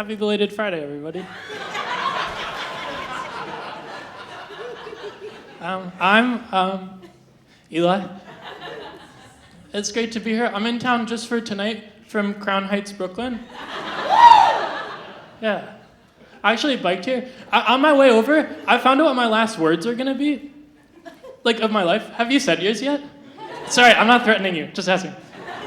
Happy belated Friday, everybody. I'm Eli. It's great to be here. I'm in town just for tonight from Crown Heights, Brooklyn. Yeah. I actually biked here. On my way over, I found out what my last words are gonna be. Like, of my life. Have you said yours yet? Sorry, I'm not threatening you. Just asking.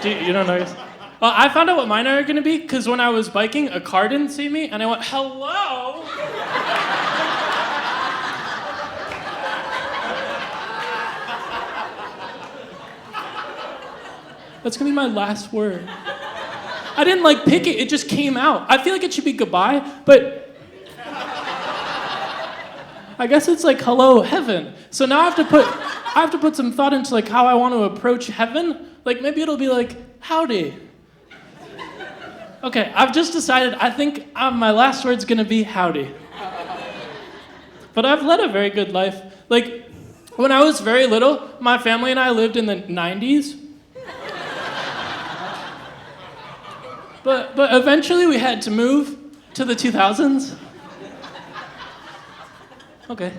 You don't know yours? Well, I found out what mine are gonna be because when I was biking, a car didn't see me, and I went, hello? That's gonna be my last word. I didn't pick it just came out. I feel like it should be goodbye, but I guess it's hello, heaven. So now I have to put some thought into how I want to approach heaven. Maybe it'll be howdy. Okay, I've just decided I think my last word's gonna be howdy. But I've led a very good life. When I was very little, my family and I lived in the 90s. But eventually we had to move to the 2000s. Okay.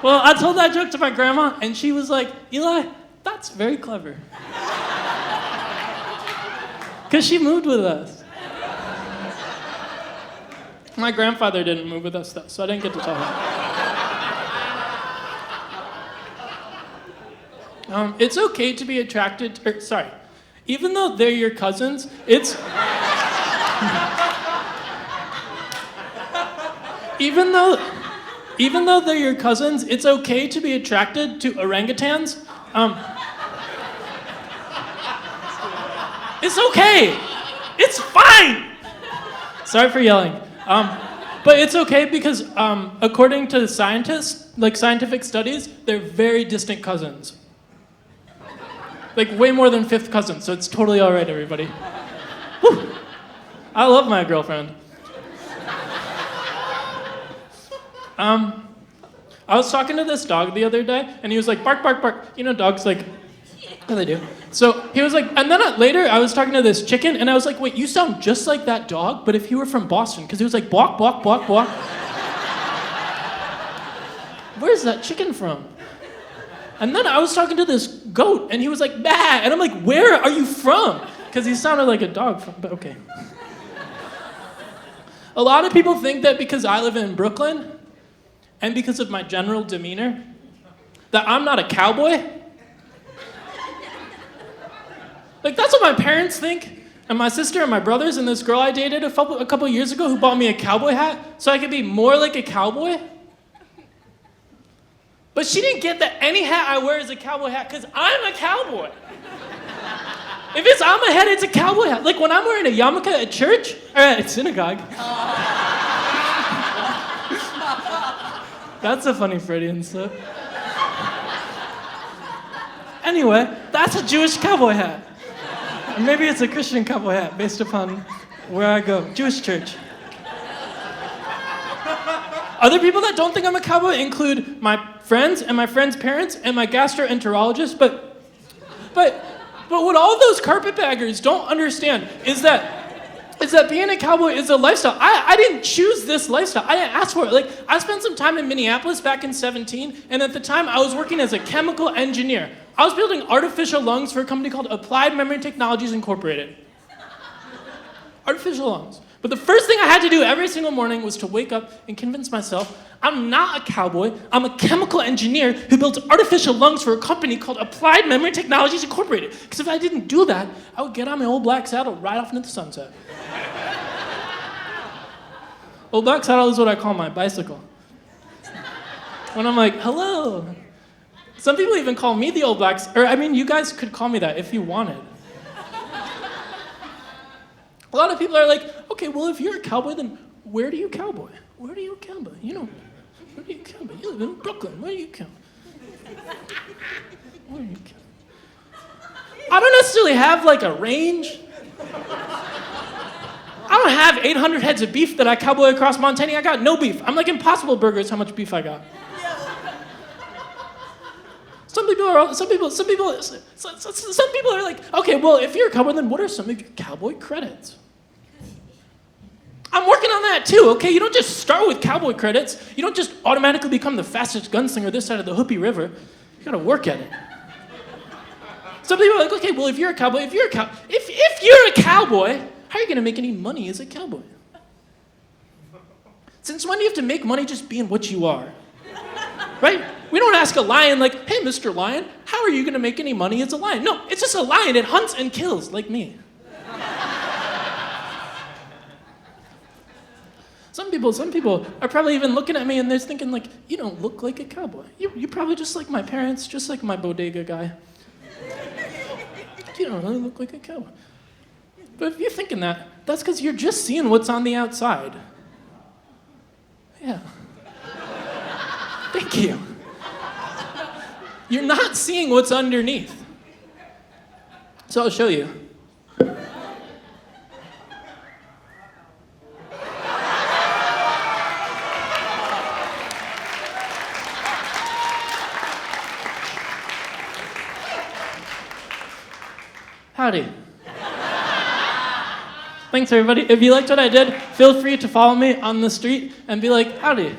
Well, I told that joke to my grandma, and she was like, Eli, that's very clever. Because she moved with us. My grandfather didn't move with us, though, so I didn't get to tell him. It's okay to be attracted, even though they're your cousins, it's... Even though they're your cousins, it's okay to be attracted to orangutans. It's okay. It's fine. Sorry for yelling. But it's okay because according to scientists, scientific studies, they're very distant cousins. Way more than fifth cousins, so it's totally all right, everybody. Whew. I love my girlfriend. I was talking to this dog the other day, and he was like, bark, bark, bark. You know, dogs yeah, they do. So he was like, and then later I was talking to this chicken, and I was like, wait, you sound just like that dog, but if you were from Boston, because he was like, balk, balk, balk, balk. Where's that chicken from? And then I was talking to this goat, and he was like, bah, and I'm like, where are you from? Because he sounded like a dog, but okay. A lot of people think that because I live in Brooklyn, and because of my general demeanor, that I'm not a cowboy. That's what my parents think, and my sister and my brothers and this girl I dated a couple years ago who bought me a cowboy hat so I could be more like a cowboy. But she didn't get that any hat I wear is a cowboy hat because I'm a cowboy. If it's on my head, it's a cowboy hat. When I'm wearing a yarmulke at church, or at synagogue. That's a funny Freudian slip. Anyway, that's a Jewish cowboy hat. Or maybe it's a Christian cowboy hat based upon where I go. Jewish church. Other people that don't think I'm a cowboy include my friends and my friends' parents and my gastroenterologist, but what all those carpetbaggers don't understand is that being a cowboy is a lifestyle. I didn't choose this lifestyle. I didn't ask for it. I spent some time in Minneapolis back in 2017, and at the time I was working as a chemical engineer. I was building artificial lungs for a company called Applied Memory Technologies Incorporated. Artificial lungs. But the first thing I had to do every single morning was to wake up and convince myself I'm not a cowboy, I'm a chemical engineer who built artificial lungs for a company called Applied Memory Technologies Incorporated. Because if I didn't do that, I would get on my old black saddle right off into the sunset. Old black saddle is what I call my bicycle. When I'm like, hello. Some people even call me the old black, you guys could call me that if you wanted. A lot of people are like, okay, well, if you're a cowboy, then where do you cowboy? Where do you cowboy? Where do you cowboy? You live in Brooklyn. Where do you cowboy? Where do you cowboy? I don't necessarily have a range. I don't have 800 heads of beef that I cowboy across Montana. I got no beef. I'm like Impossible Burgers, how much beef I got. Some people are like, okay, well, if you're a cowboy, then what are some of your cowboy credits? that too, okay? You don't just start with cowboy credits. You don't just automatically become the fastest gunslinger this side of the Hopi River. You gotta work at it. Some people are like, okay, well, if you're a cowboy, if you're a cowboy, how are you gonna make any money as a cowboy? Since when do you have to make money just being what you are? Right? We don't ask a lion like, hey, Mr. Lion, how are you gonna make any money as a lion? No, it's just a lion. It hunts and kills like me. Some people are probably even looking at me and they're thinking like, you don't look like a cowboy. You're probably just like my parents, just like my bodega guy. You don't really look like a cowboy. But if you're thinking that, that's because you're just seeing what's on the outside. Yeah. Thank you. You're not seeing what's underneath. So I'll show you. Howdy. Thanks, everybody. If you liked what I did, feel free to follow me on the street and be like, howdy.